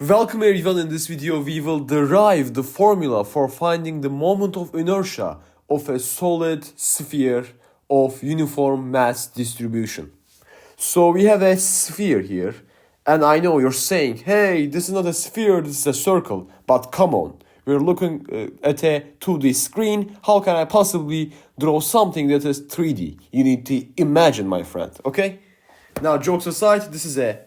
Welcome everyone. In this video we will derive the formula for finding the moment of inertia of a solid sphere of uniform mass distribution. So we have a sphere here, and I know you're saying, hey, this is not a sphere, this is a circle. But come on, we're looking at a 2D screen. How can I possibly draw something that is 3D? You need to imagine, my friend, okay? Now, jokes aside, this is a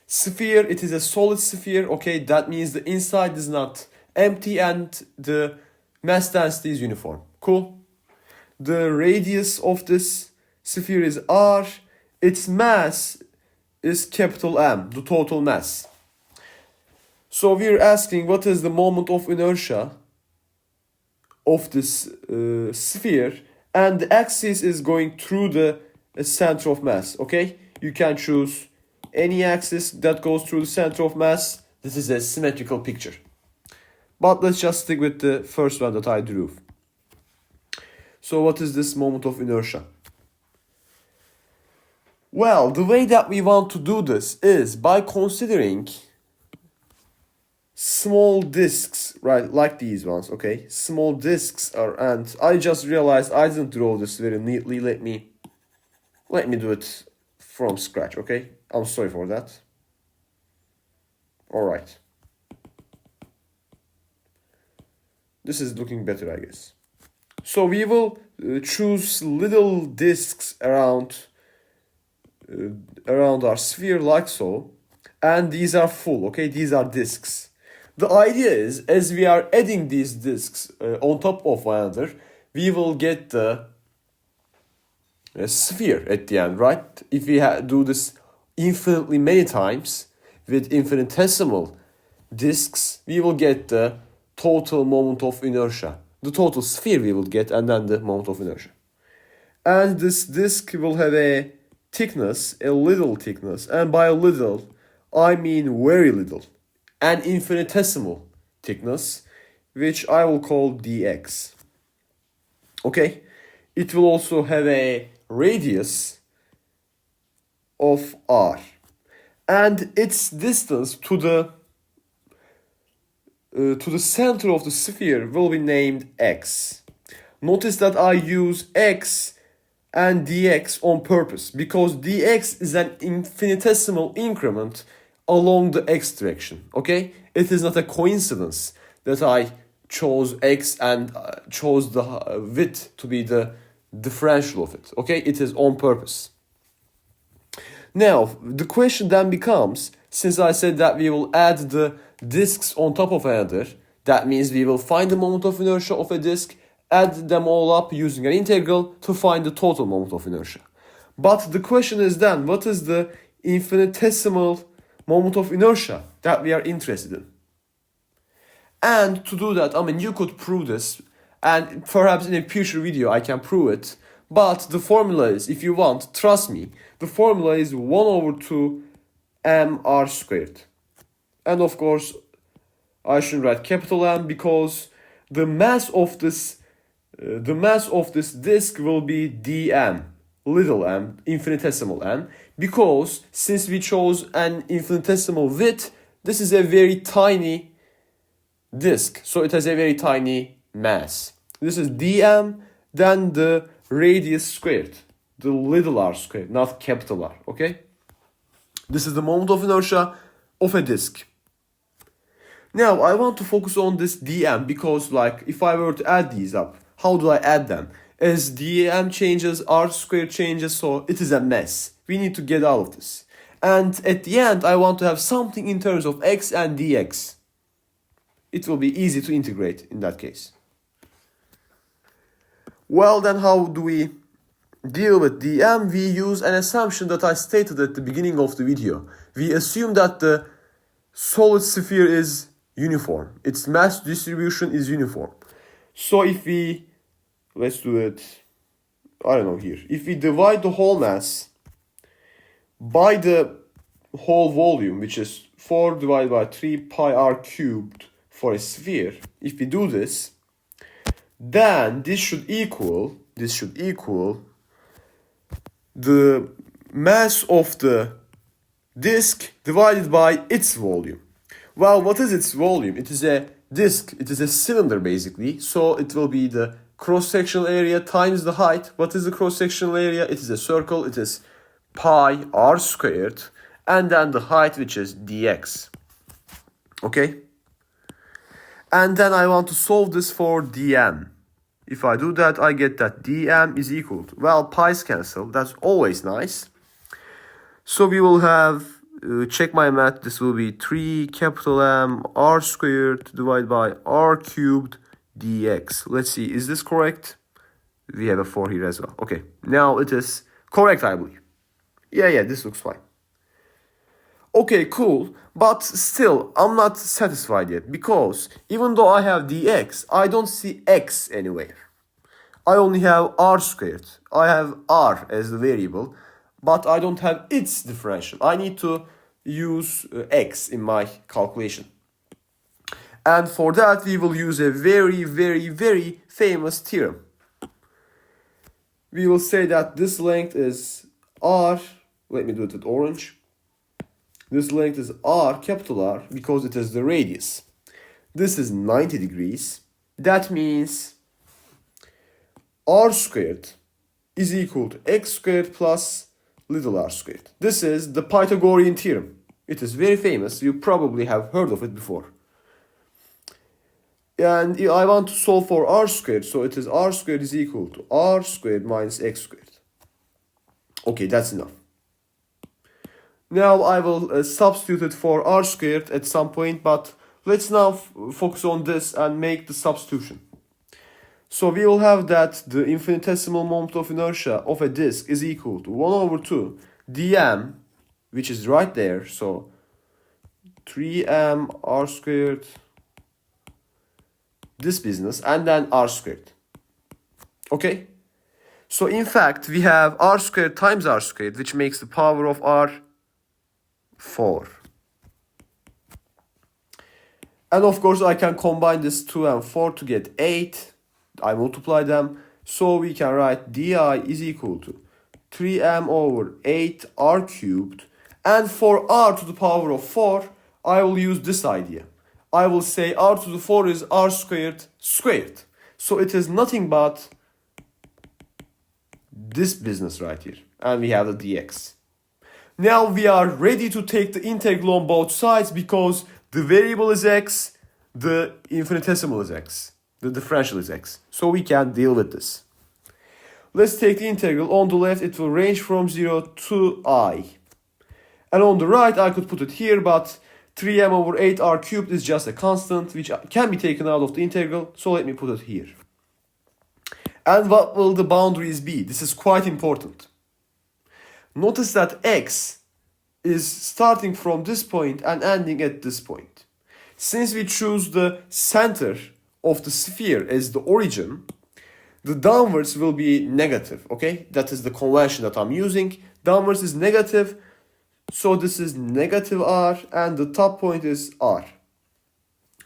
sphere. It is a solid sphere, okay? That means the inside is not empty and the mass density is uniform. Cool? The radius of this sphere is r. Its mass is capital M, the total mass. So we're asking what is the moment of inertia of this sphere, and the axis is going through the center of mass, okay? You can choose any axis that goes through the center of mass. This is a symmetrical picture. But let's just stick with the first one that I drew. So what is this moment of inertia? Well, the way that we want to do this is by considering small disks, right, like these ones, okay? Small disks are, and I just realized I didn't draw this very neatly. Let me do it from scratch, okay? I'm sorry for that. All right. This is looking better, I guess. So we will choose little disks around our sphere like so, and these are full, okay? These are disks. The idea is, as we are adding these disks on top of one another, we will get the sphere at the end, right? If we do this infinitely many times with infinitesimal disks, we will get the total moment of inertia. The total sphere we will get, and then the moment of inertia. And this disk will have a thickness, a little thickness, and by little, I mean very little, an infinitesimal thickness, which I will call dx. Okay? It will also have a radius of r, and its distance to the center of the sphere will be named x. Notice that I use x and dx on purpose because dx is an infinitesimal increment along the x direction, okay? It is not a coincidence that I chose x and chose the width to be the differential of it, okay? It is on purpose. Now, the question then becomes, since I said that we will add the disks on top of another, that means we will find the moment of inertia of a disk, add them all up using an integral to find the total moment of inertia. But the question is then, what is the infinitesimal moment of inertia that we are interested in? And to do that, I mean, you could prove this, and perhaps in a future video I can prove it, but the formula is, if you want, trust me, the formula is 1 over 2 mr squared. And of course, I should write capital M because the mass of this disk will be dm, little m, infinitesimal m, because since we chose an infinitesimal width, this is a very tiny disk, so it has a very tiny mass. This is dm, then the radius squared, the little r squared, not capital R, okay? This is the moment of inertia of a disk. Now, I want to focus on this dm because, like, if I were to add these up, how do I add them? As dm changes, r squared changes, so it is a mess. We need to get out of this. And at the end, I want to have something in terms of x and dx. It will be easy to integrate in that case. Well, then how do we deal with dm? We use an assumption that I stated at the beginning of the video. We assume that the solid sphere is uniform. Its mass distribution is uniform. So if we, let's do it, I don't know here. If we divide the whole mass by the whole volume, which is 4 divided by 3 pi r cubed for a sphere, if we do this, then this should equal the mass of the disk divided by its volume. Well, what is its volume? It is a disk. It is a cylinder, basically. So it will be the cross-sectional area times the height. What is the cross-sectional area? It is a circle. It is pi r squared. And then the height, which is dx. Okay? And then I want to solve this for dm. If I do that, I get that dm is equal to, well, pi's cancel. That's always nice. So we will have, check my math, this will be 3 capital M r squared divided by r cubed dx. Let's see, is this correct? We have a 4 here as well. Okay, now it is correct, I believe. Yeah, this looks fine. Okay, cool. But still, I'm not satisfied yet, because even though I have dx, I don't see x anywhere. I only have r squared. I have r as the variable, but I don't have its differential. I need to use x in my calculation. And for that, we will use a very, very, very famous theorem. We will say that this length is r. Let me do it with orange. This length is r, capital R, because it is the radius. This is 90 degrees. That means r squared is equal to x squared plus little r squared. This is the Pythagorean theorem. It is very famous. You probably have heard of it before. And I want to solve for r squared. So it is r squared is equal to r squared minus x squared. Okay, that's enough. Now I will substitute it for r squared at some point, but let's now focus on this and make the substitution. So we will have that the infinitesimal moment of inertia of a disk is equal to 1 over 2 dm, which is right there. So 3m r squared, this business, and then r squared. Okay? So in fact, we have r squared times r squared, which makes the power of r 4. And of course, I can combine this 2 and 4 to get 8. I multiply them. So we can write di is equal to 3m over 8 r cubed. And for r to the power of 4, I will use this idea. I will say r to the 4 is r squared squared. So it is nothing but this business right here. And we have the dx. Now we are ready to take the integral on both sides, because the variable is x, the infinitesimal is x, the differential is x. So we can deal with this. Let's take the integral. On the left, it will range from 0 to I. And on the right, I could put it here, but 3m over 8r cubed is just a constant, which can be taken out of the integral. So let me put it here. And what will the boundaries be? This is quite important. Notice that x is starting from this point and ending at this point. Since we choose the center of the sphere as the origin, the downwards will be negative, okay? That is the convention that I'm using. Downwards is negative, so this is negative r, and the top point is r,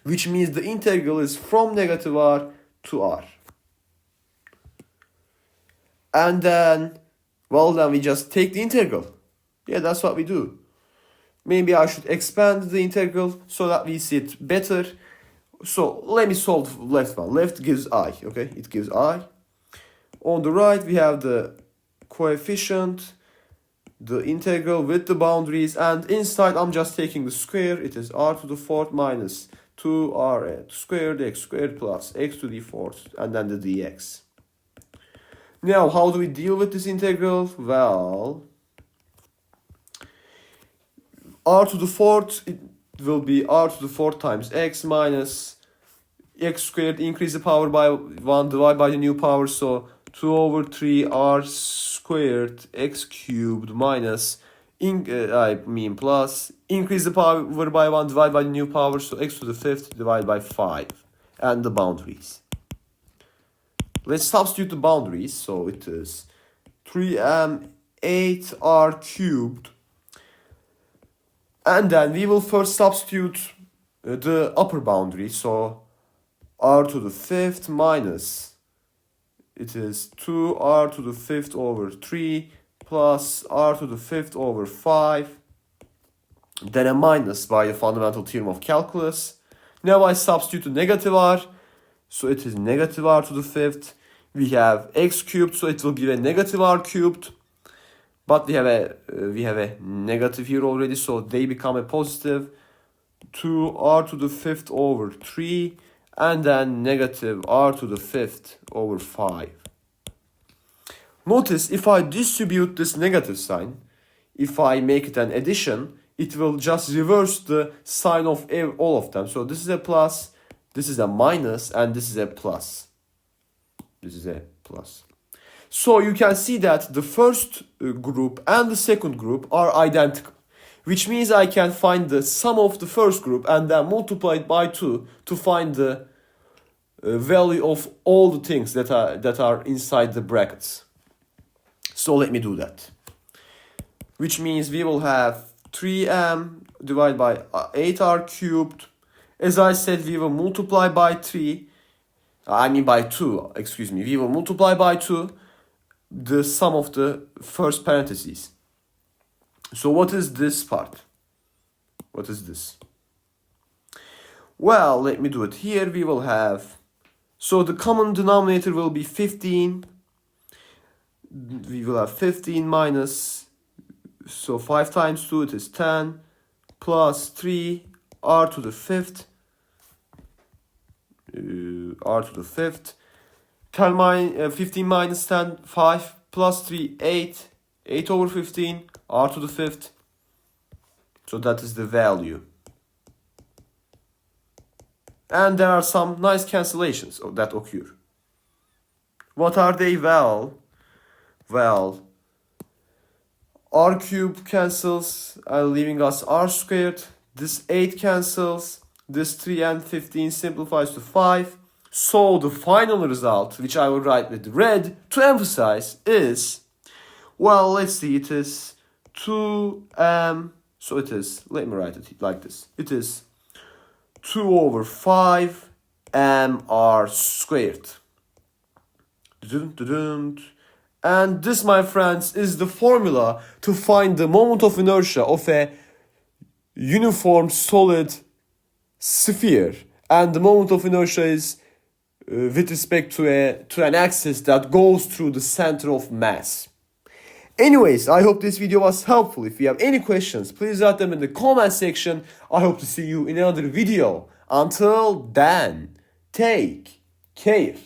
which means the integral is from negative r to r. And then, well, then we just take the integral. Yeah, that's what we do. Maybe I should expand the integral so that we see it better. So let me solve left one. Left gives I, okay? It gives I. On the right, we have the coefficient, the integral with the boundaries, and inside I'm just taking the square. It is r to the 4th minus 2r squared x squared plus x to the 4th, and then the dx. Now, how do we deal with this integral? Well, r to the 4th, it will be r to the 4th times x minus x squared, increase the power by 1, divide by the new power, so 2 over 3 r squared x cubed minus, plus, increase the power by 1, divide by the new power, so x to the 5th divided by 5, and the boundaries. Let's substitute the boundaries. So it is 3m 8r cubed. And then we will first substitute the upper boundary. So r to the 5th minus, it is 2r to the 5th over 3 plus r to the 5th over 5. then a minus by the fundamental theorem of calculus. Now I substitute the negative r, so it is negative r to the fifth. We have x cubed, so it will give a negative r cubed. But we have a negative here already, so they become a positive. 2r to the fifth over 3, and then negative r to the fifth over 5. Notice if I distribute this negative sign, if I make it an addition, it will just reverse the sign of all of them. So this is a plus, this is a minus, and this is a plus. This is a plus. So you can see that the first group and the second group are identical, which means I can find the sum of the first group and then multiply it by 2 to find the value of all the things that are inside the brackets. So let me do that. Which means we will have 3m divided by 8r cubed. As I said, we will multiply by 2, excuse me. We will multiply by 2 the sum of the first parentheses. So what is this part? What is this? Well, let me do it here. We will have, so the common denominator will be 15. We will have 15 minus, so 5 times 2, it is 10, plus 3, r to the fifth, r to the fifth. 15 minus 10, 5, plus 3, 8, 8 over 15, r to the fifth. So that is the value. And there are some nice cancellations that occur. What are they? Well, r cubed cancels, leaving us r squared. This 8 cancels. This 3 and 15 simplifies to 5. So the final result, which I will write with red to emphasize, is, well, let's see, it is 2m, so it is, let me write it like this. It is 2 over 5 mr squared. And this, my friends, is the formula to find the moment of inertia of a uniform solid sphere. And the moment of inertia is with respect to an axis that goes through the center of mass. Anyways, I hope this video was helpful. If you have any questions, please write them in the comment section. I hope to see you in another video. Until then, take care.